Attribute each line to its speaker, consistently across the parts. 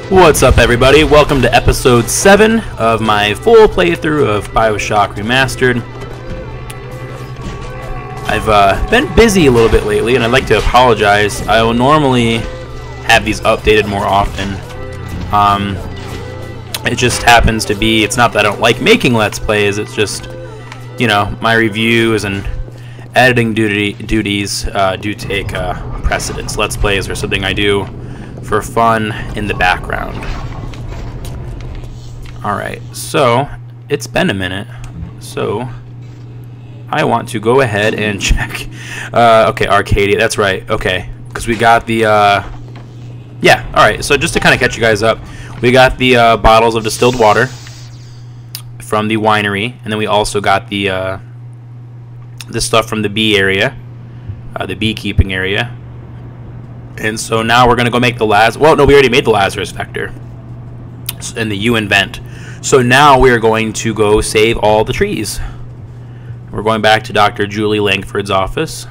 Speaker 1: What's up, everybody? Welcome to episode 7 of my full playthrough of BioShock Remastered. I've been busy a little bit lately, and I'd like to apologize. I will normally have these updated more often. It just happens to be, it's not that I don't like making Let's Plays, it's just, you know, my reviews and editing duties do take precedence. Let's Plays are something I do for fun in the background. Alright, so it's been a minute, so I want to go ahead and check. Okay, Arcadia, that's right, okay, because we got the yeah, alright, so just to kind of catch you guys up, we got the bottles of distilled water from the winery, and then we also got the stuff from the bee area, the beekeeping area. And so now we're going to go make the well, no, we already made the Lazarus Vector and the UN vent. So now we're going to go save all the trees. We're going back to Dr. Julie Langford's office.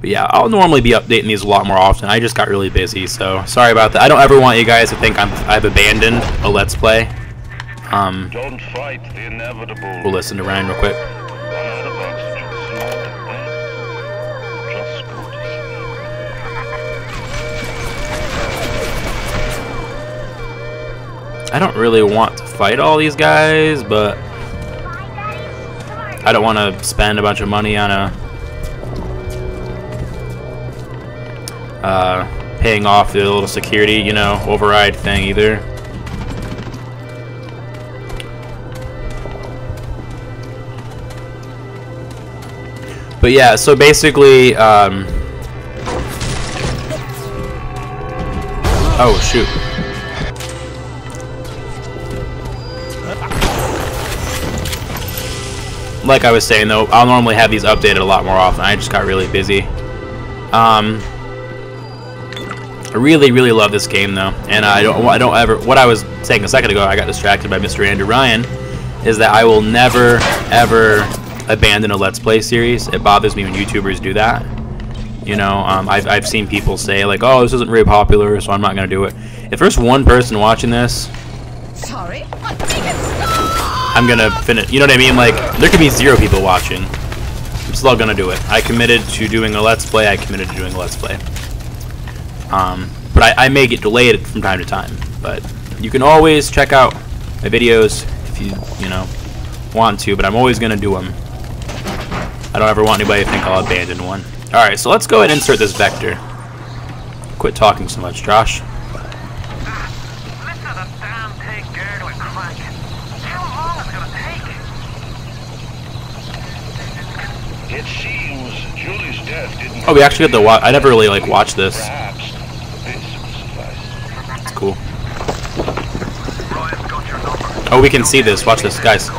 Speaker 1: But yeah, I'll normally be updating these a lot more often. I just got really busy, so sorry about that. I don't ever want you guys to think I've abandoned a Let's Play.
Speaker 2: Don't fight the inevitable.
Speaker 1: We'll listen to Ryan real quick. I don't really want to fight all these guys, but I don't want to spend a bunch of money on paying off the little security, you know, override thing either. But yeah, so basically, oh shoot. Like I was saying though, I'll normally have these updated a lot more often. I just got really busy. I really love this game though, and I don't ever. What I was saying a second ago, I got distracted by Mr. Andrew Ryan, is that I will never ever abandon a Let's Play series. It bothers me when YouTubers do that. You know, I've seen people say like, "Oh, this isn't very popular, so I'm not gonna do it." If there's one person watching this,
Speaker 3: sorry,
Speaker 1: I'm gonna finish. You know what I mean? Like, there could be 0 people watching. I'm still gonna do it. I committed to doing a Let's Play. I committed to doing a Let's Play. But I may get delayed from time to time. But you can always check out my videos if you know want to. But I'm always gonna do them. I don't ever want anybody to think I'll abandon one. All right, so let's go ahead and insert this vector. Quit talking so much, Josh.
Speaker 2: It seems Julie's death didn't.
Speaker 1: Oh, we actually got the I never really like watched this. It's cool. Oh, we can see this. Watch this, guys.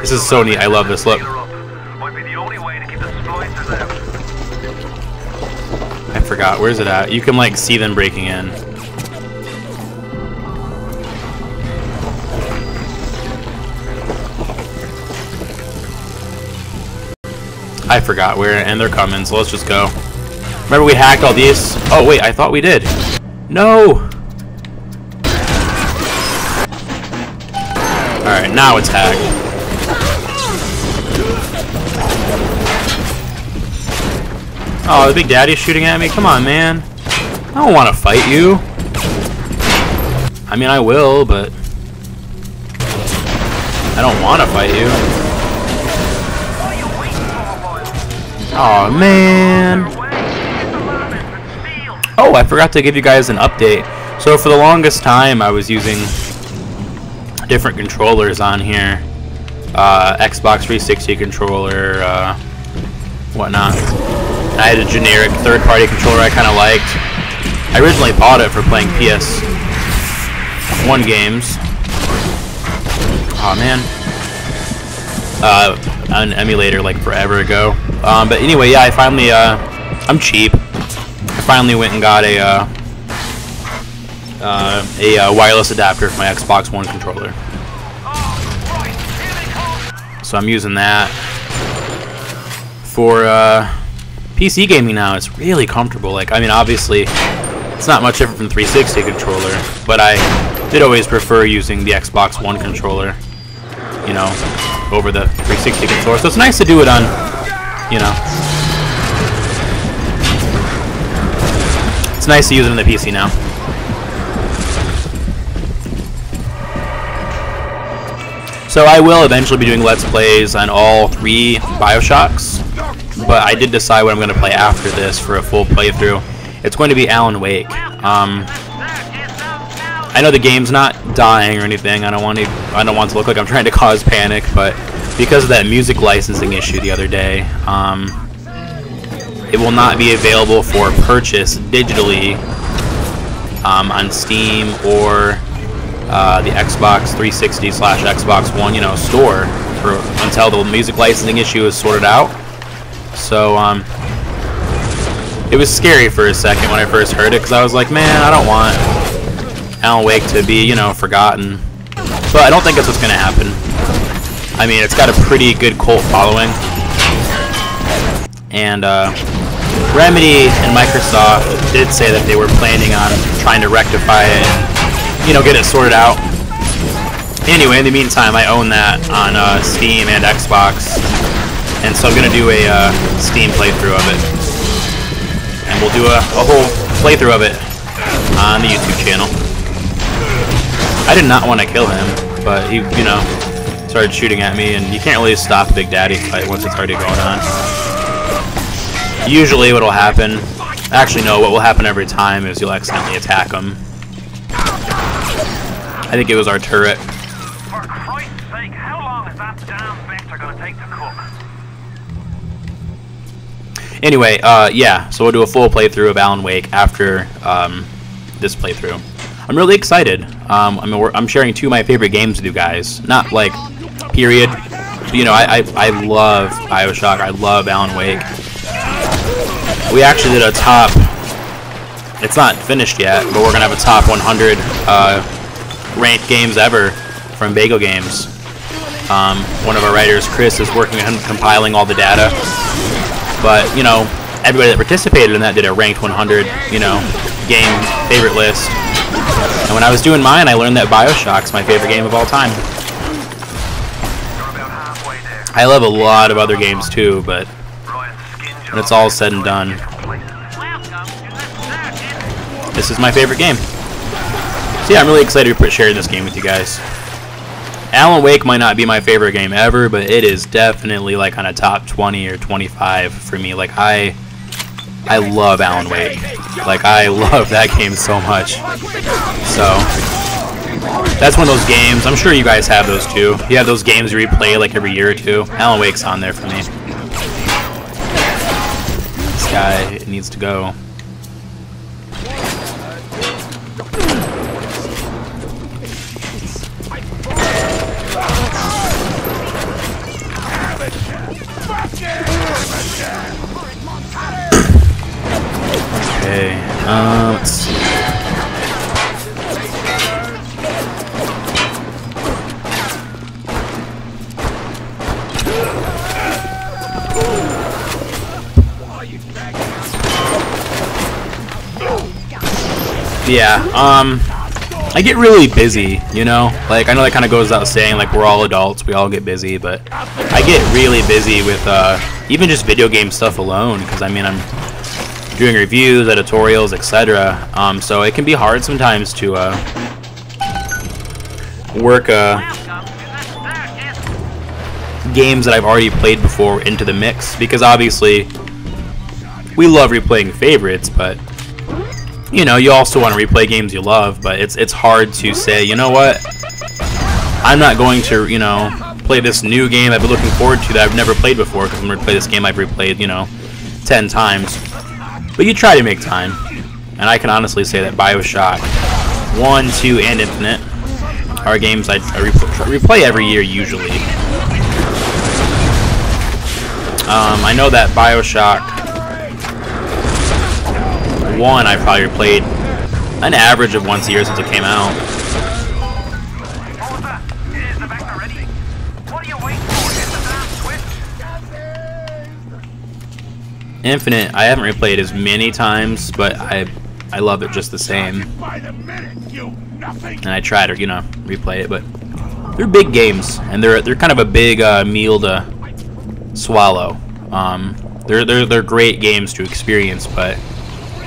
Speaker 1: This is so neat. I love this. Look. I forgot. Where's it at? You can like see them breaking in. I forgot where, and they're coming, so let's just go. Remember we hacked all these? Oh wait, I thought we did. No! Alright, now it's hacked. Oh, the Big Daddy's shooting at me? Come on, man. I don't want to fight you. I mean, I will, but I don't want to fight you. Oh man. Oh, I forgot to give you guys an update. So for the longest time I was using different controllers on here. Xbox 360 controller, whatnot. I had a generic third-party controller I kind of liked. I originally bought it for playing PS1 games. Oh man. An emulator like forever ago. But anyway, yeah, I finally, I'm cheap. I finally went and got a wireless adapter for my Xbox One controller. So I'm using that for PC gaming now is really comfortable. Like, I mean, obviously, it's not much different from 360 controller, but I did always prefer using the Xbox One controller, you know, over the 360 controller. So it's nice to do it on, you know, it's nice to use it on the PC now. So I will eventually be doing Let's Plays on all 3 BioShocks, but I did decide what I'm going to play after this for a full playthrough. It's going to be Alan Wake. I know the game's not dying or anything. I don't want to look like I'm trying to cause panic, but because of that music licensing issue the other day, it will not be available for purchase digitally on Steam or the Xbox 360 / Xbox One, you know, store until the music licensing issue is sorted out. So it was scary for a second when I first heard it, because I was like, man, I don't want Alan Wake to be, you know, forgotten. But I don't think that's what's going to happen. I mean, it's got a pretty good cult following, and Remedy and Microsoft did say that they were planning on trying to rectify it, you know, get it sorted out. Anyway, in the meantime, I own that on Steam and Xbox, and so I'm going to do a Steam playthrough of it. And we'll do a whole playthrough of it on the YouTube channel. I did not want to kill him, but he, you know, started shooting at me, and you can't really stop a Big Daddy fight once it's already going on. Usually what will happen, actually no, what will happen every time is you'll accidentally attack him. I think it was our turret.
Speaker 2: For Christ's sake, how long is that damn vector gonna take to cook?
Speaker 1: Anyway, yeah, so we'll do a full playthrough of Alan Wake after this playthrough. I'm really excited. I'm sharing 2 of my favorite games with you guys. Not like, period. But, you know, I love BioShock. I love Alan Wake. We actually did a top, it's not finished yet, but we're going to have a top 100 ranked games ever from Bagel Games. One of our writers, Chris, is working on compiling all the data. But, you know, everybody that participated in that did a ranked 100, you know, game favorite list. And when I was doing mine, I learned that BioShock's my favorite game of all time. I love a lot of other games too, but when it's all said and done, this is my favorite game. So yeah, I'm really excited to share this game with you guys. Alan Wake might not be my favorite game ever, but it is definitely like on a top 20 or 25 for me. Like I love Alan Wake. Like I love that game so much. So that's one of those games. I'm sure you guys have those too. You have those games you replay like every year or two. Alan Wake's on there for me. This guy needs to go. Okay, let's see. Yeah, I get really busy, you know? Like, I know that kind of goes without saying, like, we're all adults, we all get busy, but I get really busy with, even just video game stuff alone, because, I mean, I'm doing reviews, editorials, etc. So it can be hard sometimes to, work, games that I've already played before into the mix, because obviously, we love replaying favorites, but you know, you also want to replay games you love, but it's hard to say, you know what, I'm not going to, you know, play this new game I've been looking forward to that I've never played before, because I'm going to play this game I've replayed, you know, 10 times. But you try to make time, and I can honestly say that BioShock 1, 2, and Infinite are games I replay every year usually. I know that BioShock 1 I probably played an average of once a year since it came out.
Speaker 2: Is the vector ready? What are you waiting for? Hit the damn switch!
Speaker 1: Infinite, I haven't replayed as many times, but I love it just the same. And I try to, you know, replay it, but they're big games, and they're kind of a big meal to swallow. They're great games to experience, but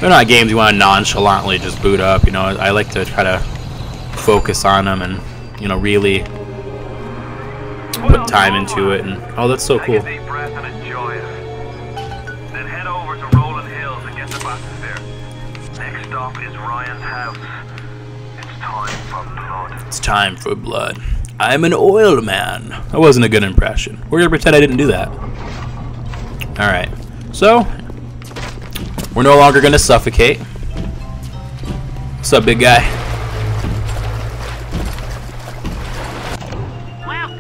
Speaker 1: they're not games you want to nonchalantly just boot up. You know, I like to try to focus on them and, you know, really put time into it. And oh, that's so cool.
Speaker 2: Take a deep breath and enjoy it. Then head over to Rolling Hills and get the buses there. Next stop is Ryan's house. It's time for blood.
Speaker 1: It's time for blood. I'm an oil man. That wasn't a good impression. We're gonna pretend I didn't do that. Alright, so we're no longer gonna suffocate. What's up, big guy?
Speaker 2: Welcome.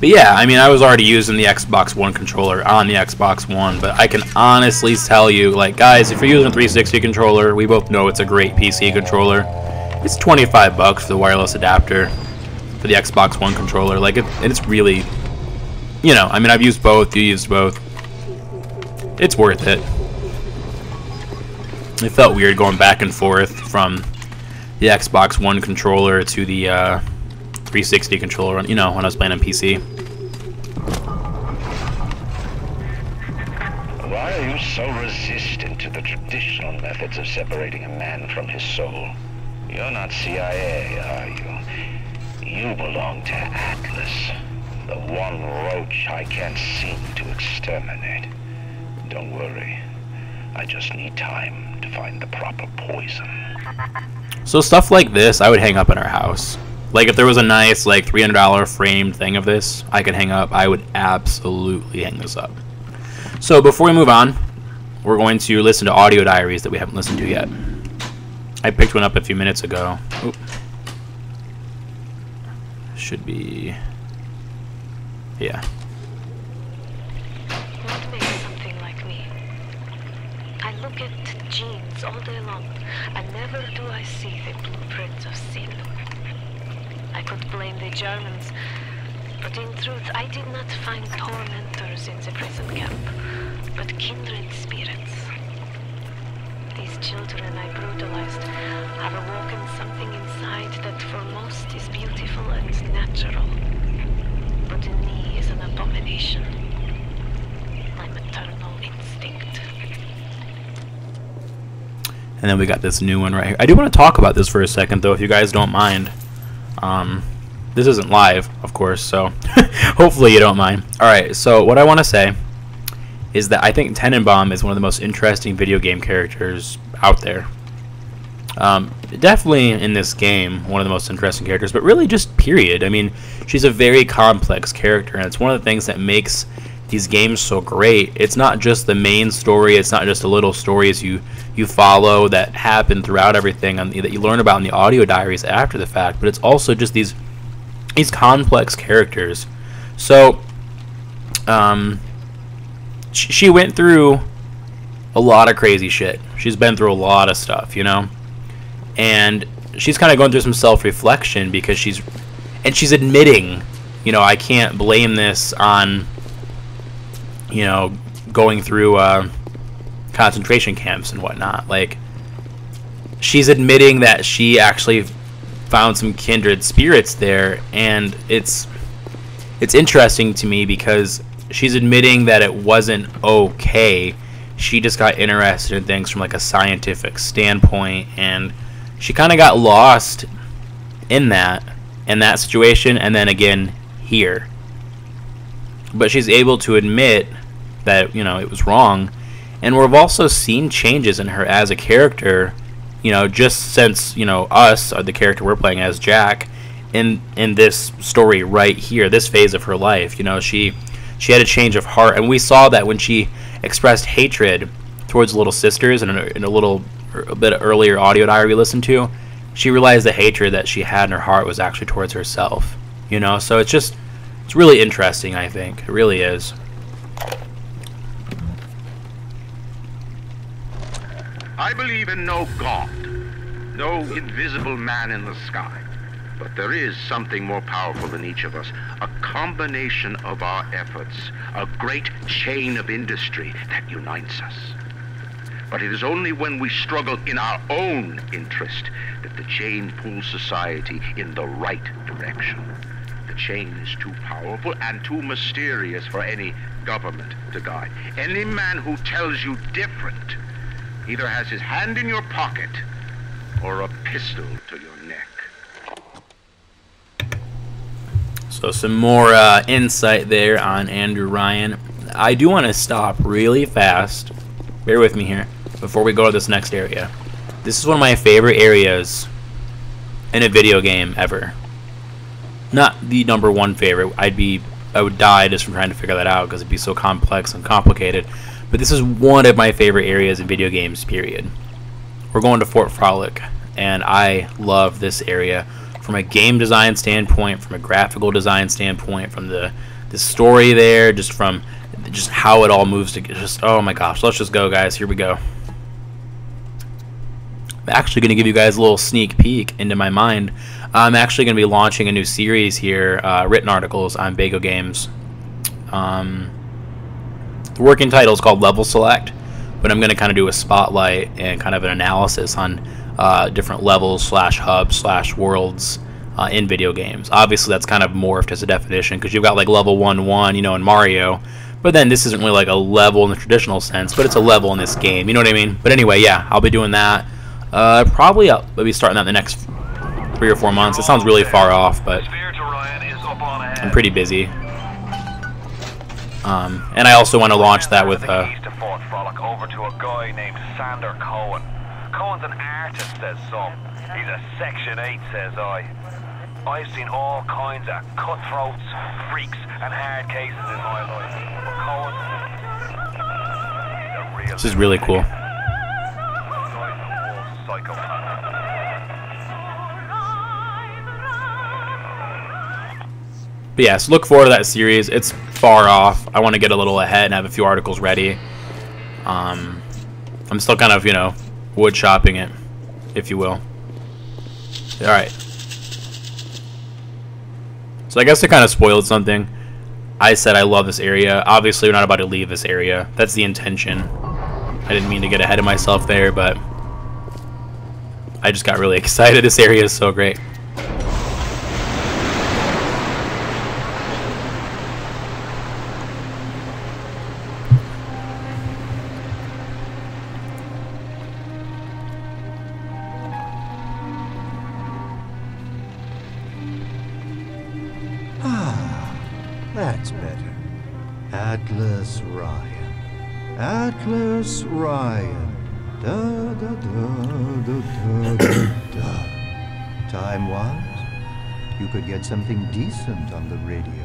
Speaker 1: But yeah, I mean, I was already using the Xbox One controller on the Xbox One, but I can honestly tell you, like, guys, if you're using a 360 controller, we both know it's a great PC controller. It's $25 for the wireless adapter for the Xbox One controller. Like, it's really, you know, I mean, I've used both, you used both. It's worth it. It felt weird going back and forth from the Xbox One controller to the 360 controller, you know, when I was playing on PC.
Speaker 3: Why are you so resistant to the traditional methods of separating a man from his soul? You're not CIA, are you? You belong to Atlas, the one roach I can't seem to exterminate. Don't worry. I just need time to find the proper poison.
Speaker 1: So stuff like this, I would hang up in our house. Like, if there was a nice, like, $300 framed thing of this, I could hang up. I would absolutely hang this up. So before we move on, we're going to listen to audio diaries that we haven't listened to yet. I picked one up a few minutes ago. Oop. Should be... yeah.
Speaker 4: What makes something like me? I look at genes all day long, and never do I see the blueprint of sin. I could blame the Germans, but in truth I did not find tormentors in the prison camp, but kindred spirits. These children I brutalized have awoken something inside that for most is beautiful and natural, but in me is an abomination. My maternal instinct.
Speaker 1: And then we got this new one right here. I do want to talk about this for a second, though, if you guys don't mind. This isn't live, of course, so hopefully you don't mind. Alright, so what I want to say is that I think Tenenbaum is one of the most interesting video game characters out there. Definitely in this game, one of the most interesting characters, but really just period. I mean, she's a very complex character, and it's one of the things that makes these games so great. It's not just the main story, it's not just the little stories you follow that happen throughout everything that you learn about in the audio diaries after the fact, but it's also just these complex characters. So she went through a lot of crazy shit. She's been through a lot of stuff, you know, and she's kind of going through some self-reflection because she's admitting, you know, I can't blame this on, you know, going through concentration camps and whatnot. Like, she's admitting that she actually found some kindred spirits there, and it's interesting to me because she's admitting that it wasn't okay. She just got interested in things from like a scientific standpoint, and she kind of got lost in that situation, and then again here. But she's able to admit that, you know, it was wrong, and we've also seen changes in her as a character, you know, just since, you know, us, or the character we're playing as, Jack, in this story right here, this phase of her life. You know, she had a change of heart, and we saw that when she expressed hatred towards little sisters in a bit earlier audio diary we listened to. She realized the hatred that she had in her heart was actually towards herself, you know. So it's really interesting, I think. It really is.
Speaker 5: I believe in no God, no invisible man in the sky.
Speaker 3: But there is something more powerful in each of us, a combination of our efforts, a great chain of industry that unites us. But it is only when we struggle in our own interest that the chain pulls society in the right direction. The chain is too powerful and too mysterious for any government to guide. Any man who tells you different either has his hand in your pocket or a pistol to your neck.
Speaker 1: So some more insight there on Andrew Ryan. I do want to stop really fast. Bear with me here before we go to this next area. This is one of my favorite areas in a video game ever. Not the #1 favorite. I would die just from trying to figure that out because it'd be so complex and complicated. But this is one of my favorite areas in video games, period. We're going to Fort Frolic, and I love this area from a game design standpoint, from a graphical design standpoint, from the story there, just from just how it all moves together. Just, oh my gosh, let's just go, guys. Here we go. I'm actually going to give you guys a little sneak peek into my mind. I'm actually going to be launching a new series here, written articles on Bago Games. The working title is called Level Select, but I'm going to kind of do a spotlight and kind of an analysis on different levels / hubs / worlds in video games. Obviously, that's kind of morphed as a definition because you've got like level 1-1, you know, in Mario. But then this isn't really like a level in the traditional sense, but it's a level in this game. You know what I mean? But anyway, yeah, I'll be doing that. Probably I'll be starting that in the next 3 or 4 months. It sounds really far off, but I'm pretty busy. And I also want to launch that with
Speaker 2: east of Fort Frolic over to a guy named Sander Cohen. Cohen's an artist, says some. He's a Section 8, says I. I've seen all kinds of cutthroats, freaks, and hard cases in my life. But Cohen, he's a real...
Speaker 1: This is really cool. But yes, look forward to that series. It's far off. I want to get a little ahead and have a few articles ready. I'm still kind of, you know, wood shopping it, if you will. Alright. So I guess I kind of spoiled something. I said I love this area. Obviously, we're not about to leave this area. That's the intention. I didn't mean to get ahead of myself there, but I just got really excited. This area is so great.
Speaker 5: That's better. Atlas Ryan. Atlas Ryan. Da da da da da da da. Time-wise, you could get something decent on the radio.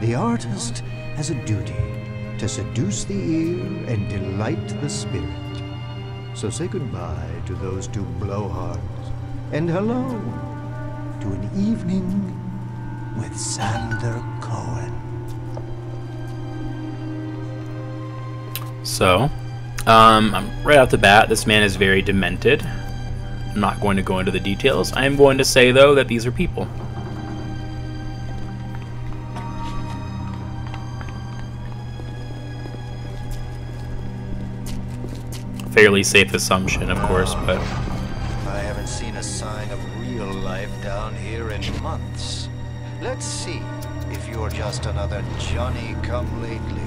Speaker 5: The artist has a duty to seduce the ear and delight the spirit. So say goodbye to those two blowhards, and hello to an evening with Sander Cohen.
Speaker 1: So, right off the bat, this man is very demented. I'm not going to go into the details. I am going to say, though, that these are people. Fairly safe assumption, of course, but...
Speaker 5: I haven't seen a sign of real life down here in months. Let's see if you're just another Johnny-come-lately.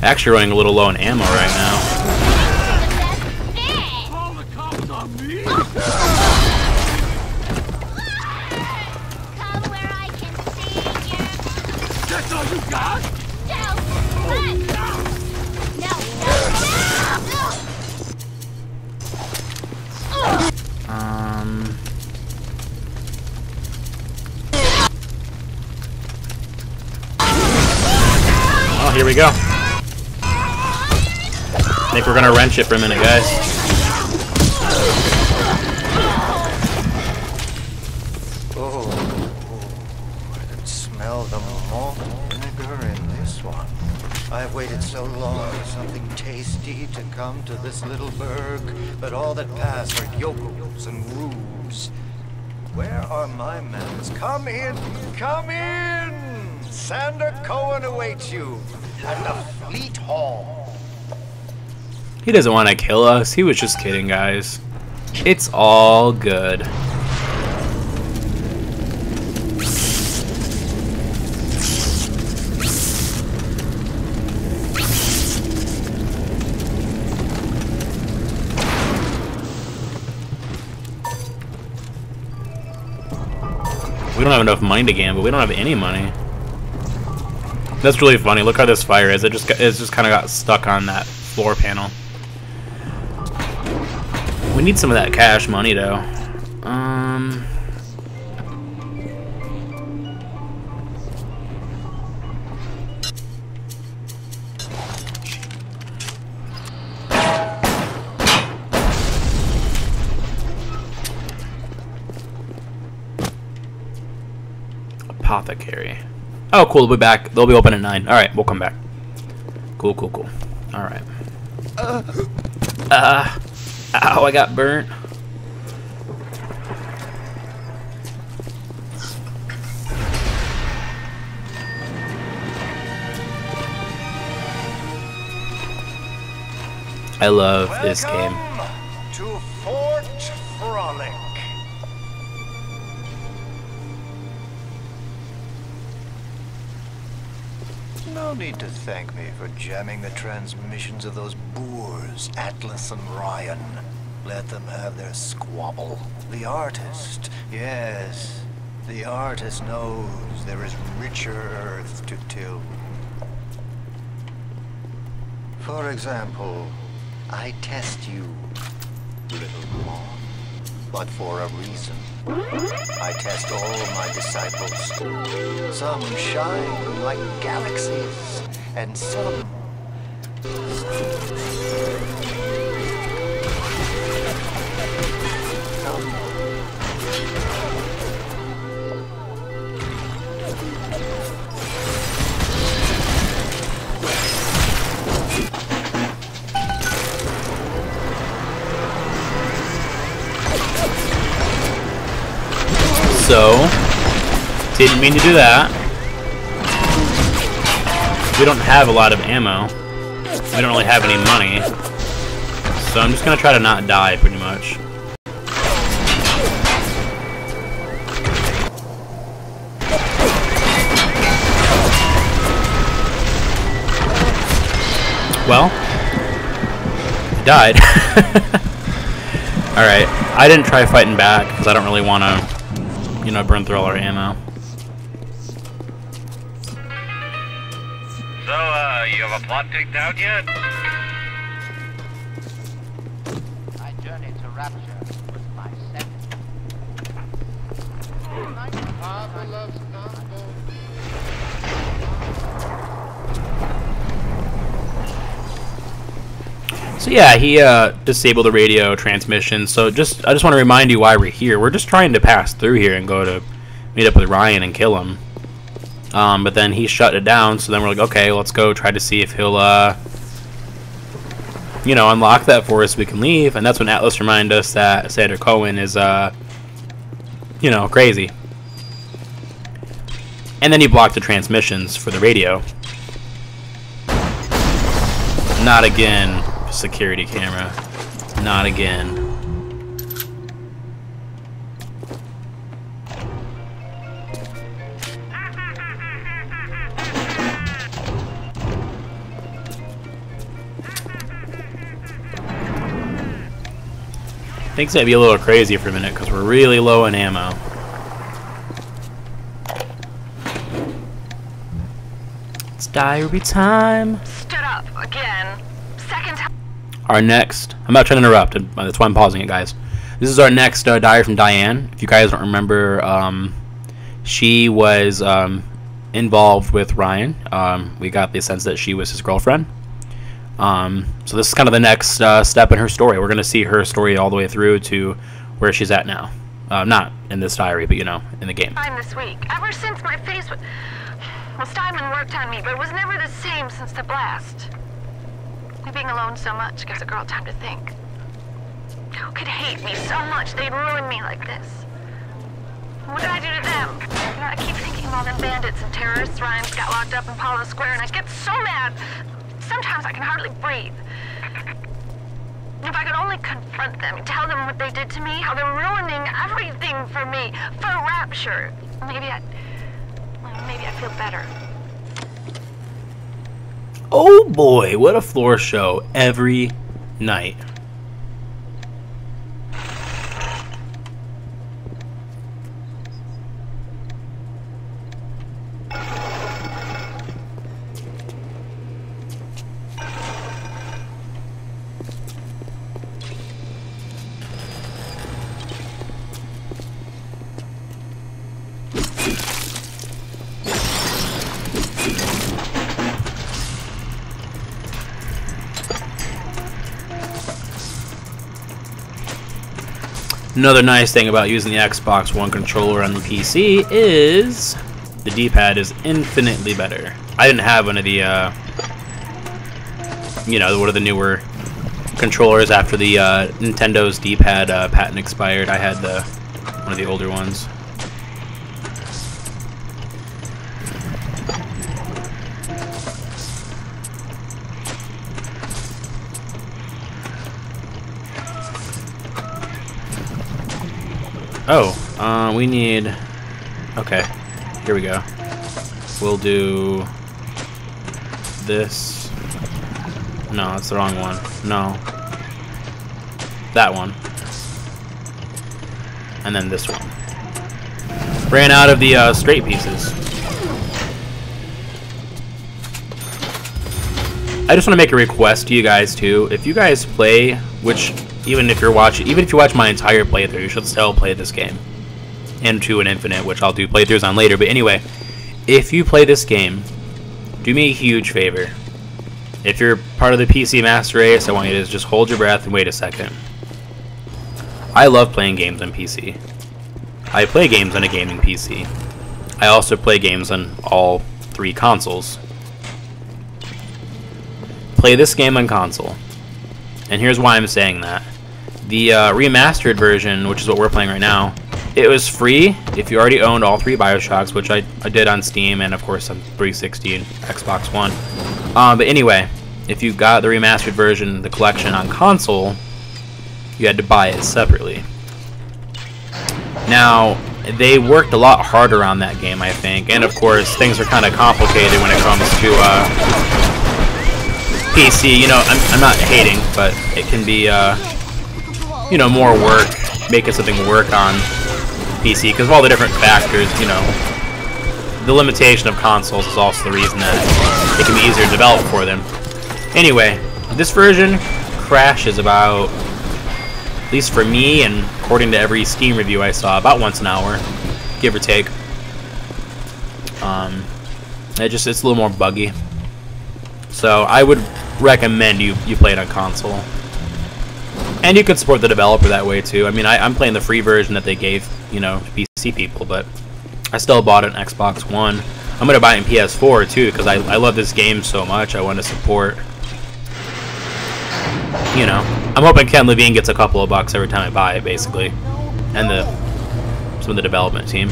Speaker 1: Actually running a little low on ammo right now.
Speaker 6: That's all you got?
Speaker 1: here we go. I think we're gonna wrench it for a minute, guys.
Speaker 5: Oh, I can smell the malt vinegar in this one. I've waited so long for something tasty to come to this little burg, but all that pass are yokels and rubes. Where are my mans? Come in! Come in! Sander Cohen awaits you at the Fleet Hall.
Speaker 1: He doesn't want to kill us. He was just kidding, guys. It's all good. We don't have enough money to gamble. We don't have any money. That's really funny. Look how this fire is. It just kind of got stuck on that floor panel. We need some of that cash money though. Apothecary. Oh, cool. They'll be back. They'll be open at 9. All right, we'll come back. Cool, cool, cool. All right. Ow! I got burnt. I love this game.
Speaker 5: Welcome to Fort Frolic. No need to thank me for jamming the transmissions of those boors, Atlas and Ryan. Let them have their squabble. The artist, yes, the artist knows there is richer earth to till. For example, I test you, little one, but for a reason. I test all my disciples. Some shine like galaxies, and some...
Speaker 1: So, didn't mean to do that. We don't have a lot of ammo. We don't really have any money. So I'm just gonna try to not die, pretty much. Well, I died. Alright, I didn't try fighting back, because I don't really want to, you know, burn through all our ammo.
Speaker 2: So, you have a plot picked out yet?
Speaker 6: My journey to Rapture was my second. Papa loves Mambo.
Speaker 1: So yeah, he disabled the radio transmission. So I just want to remind you why we're here. We're just trying to pass through here and go to meet up with Ryan and kill him. But then he shut it down. So then we're like, okay, let's go try to see if he'll, you know, unlock that for us so we can leave. And that's when Atlas reminded us that Sander Cohen is, you know, crazy. And then he blocked the transmissions for the radio. Not again. Security camera. Not again. Things might be a little crazy for a minute because we're really low on ammo. It's diary time.
Speaker 4: Stood up again. Second time.
Speaker 1: Our next, I'm not trying to interrupt, that's why I'm pausing it, guys. This is our next diary from Diane. If you guys don't remember, she was involved with Ryan. We got the sense that she was his girlfriend. So this is kind of the next step in her story. We're going to see her story all the way through to where she's at now. Not in this diary, but, you know, in the game.
Speaker 4: Time this week. Ever since my face was... Well, Steinman worked on me, but it was never the same since the blast. Being alone so much gives a girl time to think. Who could hate me so much they'd ruin me like this? What did I do to them? You know, I keep thinking of all them bandits and terrorists Ryan's got locked up in Palo Square, and I get so mad. Sometimes I can hardly breathe. If I could only confront them, tell them what they did to me, how they're ruining everything for me, for Rapture, maybe I'd feel better.
Speaker 1: Oh boy, what a floor show every night. Another nice thing about using the Xbox One controller on the PC is the D-pad is infinitely better. I didn't have one of the, you know, one of the newer controllers after the Nintendo's D-pad patent expired. I had one of the older ones. Oh, we need... Okay, here we go. We'll do... this... No, that's the wrong one. No. That one. And then this one. Ran out of the straight pieces. I just want to make a request to you guys too. If you guys play, which... even if you watch my entire playthrough, you should still play this game. And to an infinite, which I'll do playthroughs on later. But anyway, if you play this game, do me a huge favor. If you're part of the PC Master Race, I want you to just hold your breath and wait a second. I love playing games on PC. I play games on a gaming PC. I also play games on all 3 consoles. Play this game on console. And here's why I'm saying that. The remastered version, which is what we're playing right now, it was free if you already owned all 3 BioShocks, which I did on Steam and of course on 360 and Xbox One. But anyway, if you got the remastered version, the collection on console, you had to buy it separately. Now, they worked a lot harder on that game, I think, and of course things are kind of complicated when it comes to PC. You know, I'm not hating, but it can be you know, more work making something work on PC because of all the different factors. You know, the limitation of consoles is also the reason that it can be easier to develop for them. Anyway, this version crashes about, at least for me and according to every Steam review I saw, about once an hour, give or take. It's a little more buggy. So I would recommend you play it on console. And you could support the developer that way too. I mean, I'm playing the free version that they gave, you know, PC people, but I still bought it on Xbox One. I'm gonna buy it in PS4 too because I love this game so much. I want to support. You know, I'm hoping Ken Levine gets a couple of bucks every time I buy it, basically, and some of the development team.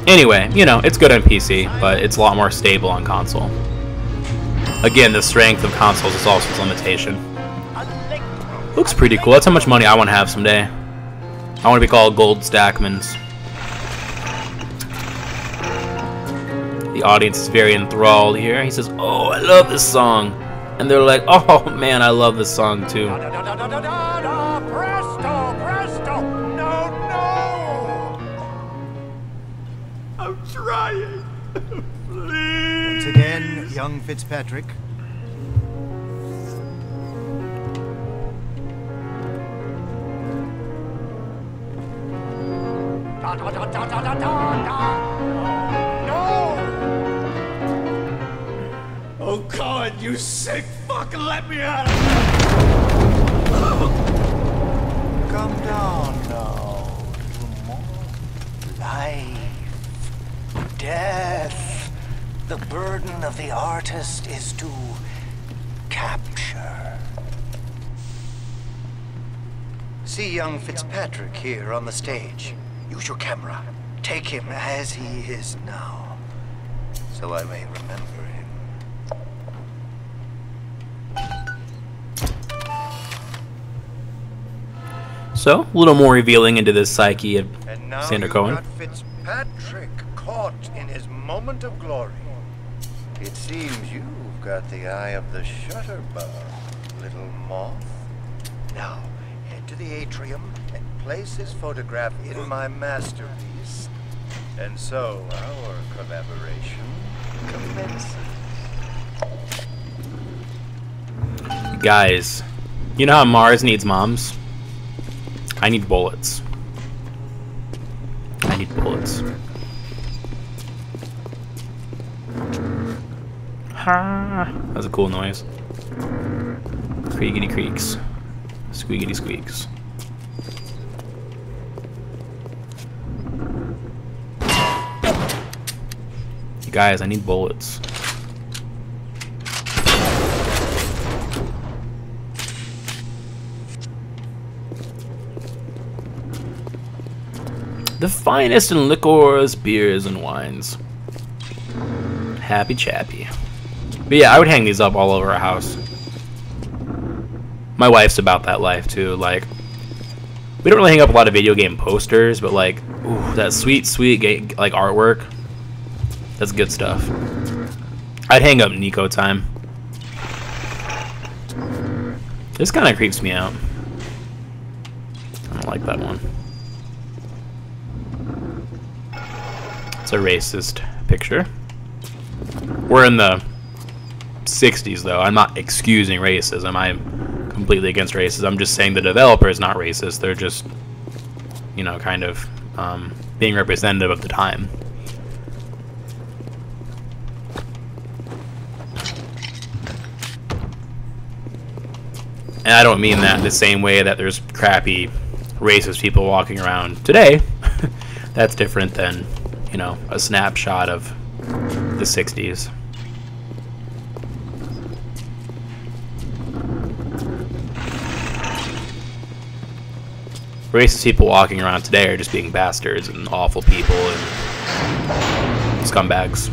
Speaker 1: Anyway, you know, it's good on PC, but it's a lot more stable on console. Again, the strength of consoles is also its limitation. Looks pretty cool. That's how much money I want to have someday. I want to be called Gold Stackmans. The audience is very enthralled here. He says, "Oh, I love this song," and they're like, "Oh man, I love this song too."
Speaker 7: Presto, presto, no, no! I'm trying. Please.
Speaker 5: Once again, young Fitzpatrick.
Speaker 7: Oh, Cohen, you sick fuck, let me out!
Speaker 5: Come down now, little more. Life, death. The burden of the artist is to capture. See young Fitzpatrick here on the stage. Use your camera. Take him as he is now, so I may remember him.
Speaker 1: So, a little more revealing into the psyche of
Speaker 5: And now
Speaker 1: Sander
Speaker 5: you've
Speaker 1: Cohen.
Speaker 5: got Fitzpatrick caught in his moment of glory. It seems you've got the eye of the shutterbug, little moth. Now, head to the atrium and place his photograph in my masterpiece. And so, our collaboration commences.
Speaker 1: Guys, you know how Mars needs moms? I need bullets. I need bullets. Ha! That was a cool noise. Creakity creaks. Squeakity squeaks. You guys, I need bullets. The finest in liquors, beers, and wines. Happy chappy. But yeah, I would hang these up all over our house. My wife's about that life too. Like, we don't really hang up a lot of video game posters, but like, ooh, that sweet like artwork. That's good stuff. I'd hang up Nico Time. This kind of creeps me out. I don't like that one. It's a racist picture. We're in the 60s though. I'm not excusing racism. I'm completely against racism. I'm just saying the developer is not racist. They're just, you know, kind of being representative of the time. And I don't mean that the same way that there's crappy racist people walking around today. That's different than, you know, a snapshot of the 60s. Racist people walking around today are just being bastards and awful people and scumbags.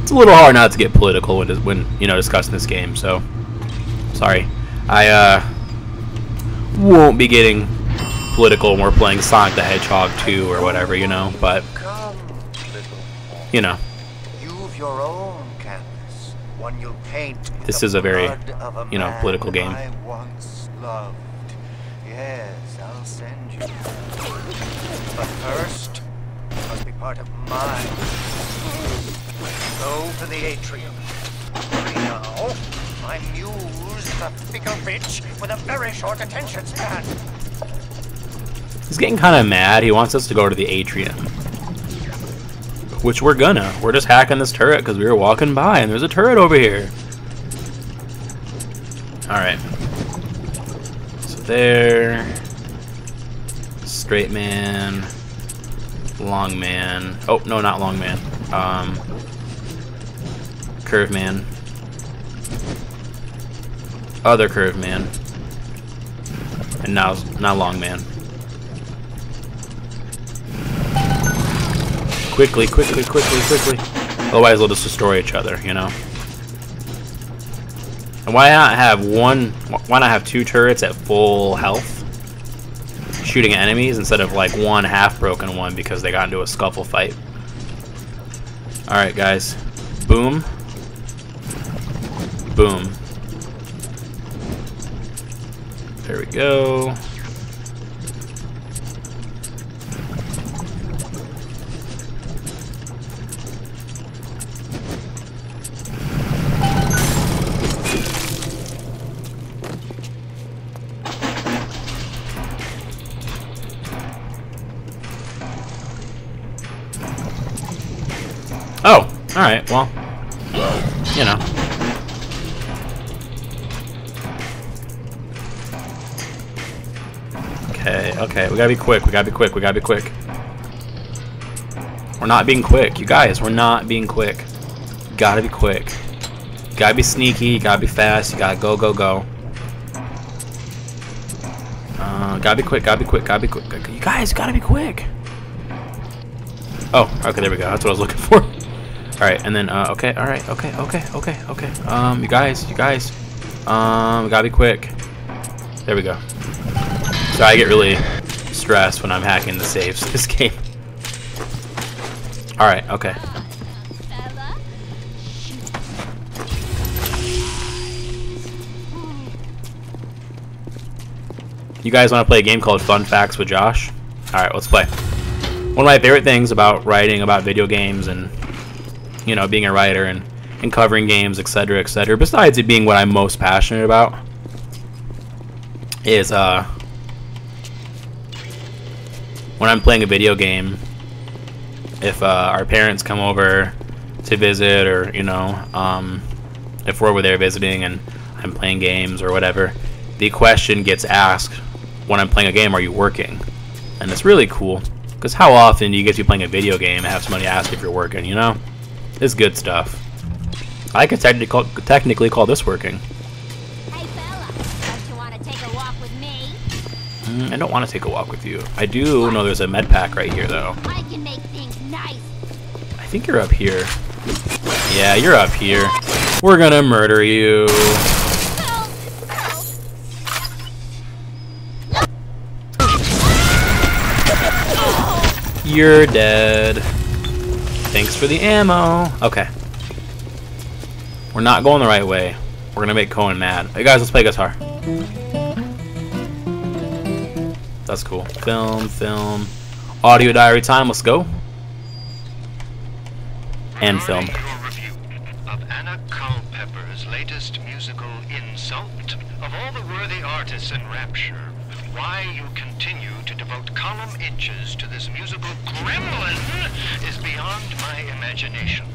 Speaker 1: It's a little hard not to get political when you know, discussing this game, so sorry. I won't be getting political when we're playing Sonic the Hedgehog 2 or whatever, you know, but
Speaker 5: Come, little
Speaker 1: you know,
Speaker 5: You've your own canvas, one you'll paint with
Speaker 1: this
Speaker 5: the
Speaker 1: is a very,
Speaker 5: blood of a
Speaker 1: you know,
Speaker 5: man
Speaker 1: political game.
Speaker 5: I once loved. Yes, I'll send you. But first, you must be part of mine. Go to the atrium. Hurry now. My muse is a bigger bitch with a very short attention span.
Speaker 1: He's getting kind of mad. He wants us to go to the atrium. Which we're gonna. We're just hacking this turret because we were walking by and there's a turret over here. Alright. So there. Straight man. Long man. Oh, no, not long man. Curve man. Other curve man. And now long man. Quickly, quickly, quickly, quickly. Otherwise they'll just destroy each other, you know. And why not have two turrets at full health shooting at enemies instead of like one half broken one because they got into a scuffle fight. Alright guys. Boom. Boom. There we go. Oh, alright, well, you know. Okay, we gotta be quick, we gotta be quick. We're not being quick, you guys, we're not being quick. Gotta be quick. You gotta be sneaky, you gotta be fast, you gotta go, go, go. Gotta be quick, gotta be quick, gotta be quick. You guys gotta be quick. Oh, okay, there we go. That's what I was looking for. Alright, and then, okay, alright, okay. You guys, gotta be quick. There we go. So I get really stressed when I'm hacking the saves this game. Alright, okay. You guys want to play a game called Fun Facts with Josh? Alright, let's play. One of my favorite things about writing about video games and, you know, being a writer and covering games, etc., besides it being what I'm most passionate about, is, when I'm playing a video game, if our parents come over to visit, or, you know, if we're over there visiting and I'm playing games or whatever, the question gets asked when I'm playing a game, are you working? And it's really cool, because how often do you get to be playing a video game and have somebody ask if you're working, you know? It's good stuff. I could technically call this working.
Speaker 8: Hey fella, don't you want to take a walk with me?
Speaker 1: I don't want to take a walk with you. I do know there's a med pack right here, though.
Speaker 8: I can make things nice.
Speaker 1: I think you're up here. Yeah, you're up here. We're gonna murder you. You're dead. Thanks for the ammo. Okay. We're not going the right way. We're gonna make Cohen mad. Hey guys, let's play guitar. That's cool. Film. Audio diary time, let's go. And film.
Speaker 3: Your review of Anna Culpepper's latest musical insult. Of all the worthy artists in Rapture, why you continue to devote column inches to this musical gremlin is beyond my imagination.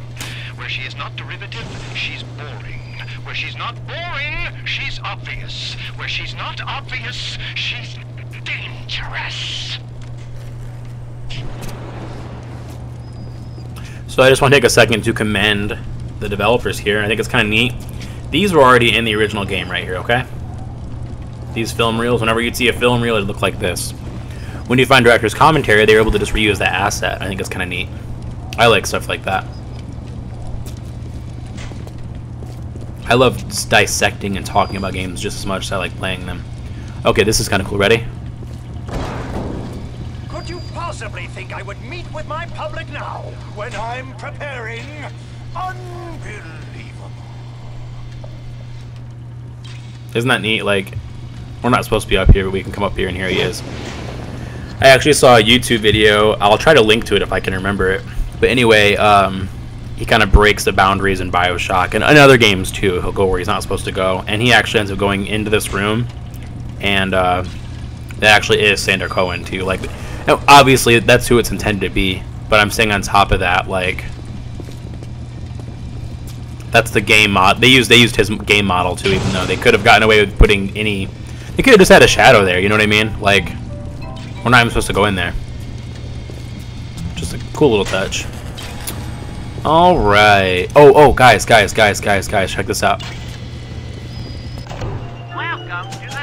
Speaker 3: Where she is not derivative, she's boring. Where she's not boring, she's obvious. Where she's not obvious, she's dangerous.
Speaker 1: So I just want to take a second to commend the developers here. I think it's kind of neat. These were already in the original game right here, okay? These film reels, whenever you'd see a film reel, it'd look like this. When you find director's commentary, they were able to just reuse that asset. I think it's kind of neat. I like stuff like that. I love dissecting and talking about games just as much as I like playing them. Okay, this is kind of cool. Ready?
Speaker 7: Could you possibly think I would meet with my public now when I'm preparing? Unbelievable.
Speaker 1: Isn't that neat? Like, we're not supposed to be up here, but we can come up here, and here he is. I actually saw a YouTube video. I'll try to link to it if I can remember it. But anyway, he kind of breaks the boundaries in BioShock and other games too. He'll go where he's not supposed to go, and he actually ends up going into this room, and that actually is Sander Cohen too. Like, now, obviously that's who it's intended to be, but I'm saying on top of that, like, that's the game mod. They used his game model too, even though they could have gotten away with putting any. They could have just had a shadow there. You know what I mean? Like, we're not even supposed to go in there. Just a cool little touch. All right. Oh, guys, check this out.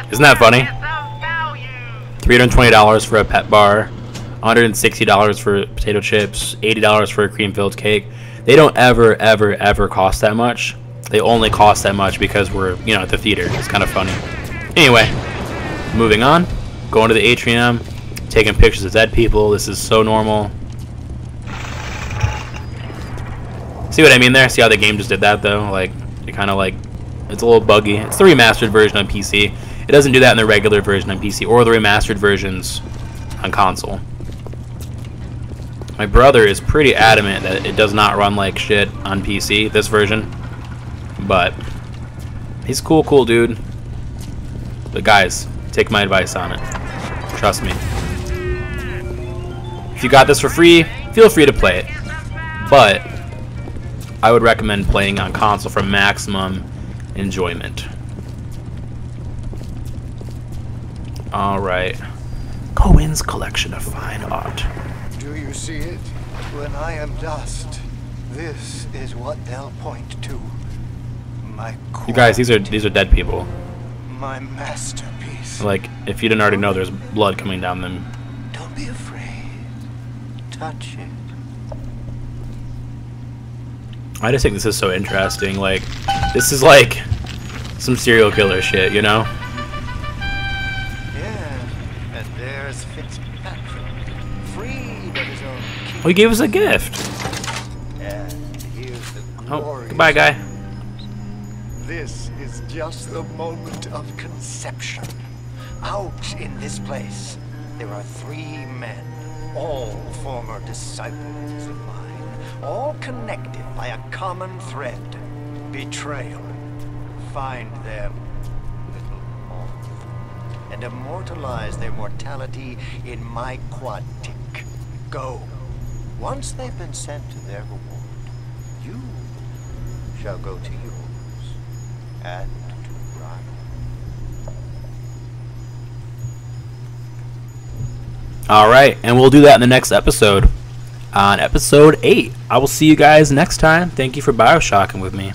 Speaker 1: Isn't that funny? $320 for a pet bar, $160 for potato chips, $80 for a cream-filled cake. They don't ever cost that much. They only cost that much because we're, you know, at the theater. It's kind of funny. Anyway, moving on. Going to the atrium, taking pictures of dead people. This is so normal. See what I mean there? See how the game just did that though? Like, it kind of like, it's a little buggy. It's the remastered version on PC. It doesn't do that in the regular version on PC or the remastered versions on console. My brother is pretty adamant that it does not run like shit on PC, this version. But he's cool dude. But guys, take my advice on it. Trust me. If you got this for free, feel free to play it. But I would recommend playing on console for maximum enjoyment. Alright. Cohen's collection of fine art.
Speaker 5: Do you see it? When I am dust, this is what they'll point to. My
Speaker 1: You guys, these are dead people.
Speaker 5: my masterpiece.
Speaker 1: Like, if you didn't already know, there's blood coming down them.
Speaker 5: Don't be afraid. Touch it.
Speaker 1: I just think this is so interesting. Like, this is like some serial killer shit, you know?
Speaker 5: Yeah, and there's Fitzpatrick, freed of his own king.
Speaker 1: Oh, he gave us a gift.
Speaker 5: And here's the
Speaker 1: Oh,
Speaker 5: glorious
Speaker 1: goodbye, guy.
Speaker 5: This is just the moment of conception. Out in this place, there are 3 men, all former disciples of mine, all connected by a common thread, betrayal. Find them, little moth, and immortalize their mortality in my quadtic. Go. Once they've been sent to their reward, you shall go to yours. And to Ryan.
Speaker 1: Alright, and we'll do that in the next episode. On episode 8. I will see you guys next time. Thank you for BioShocking with me.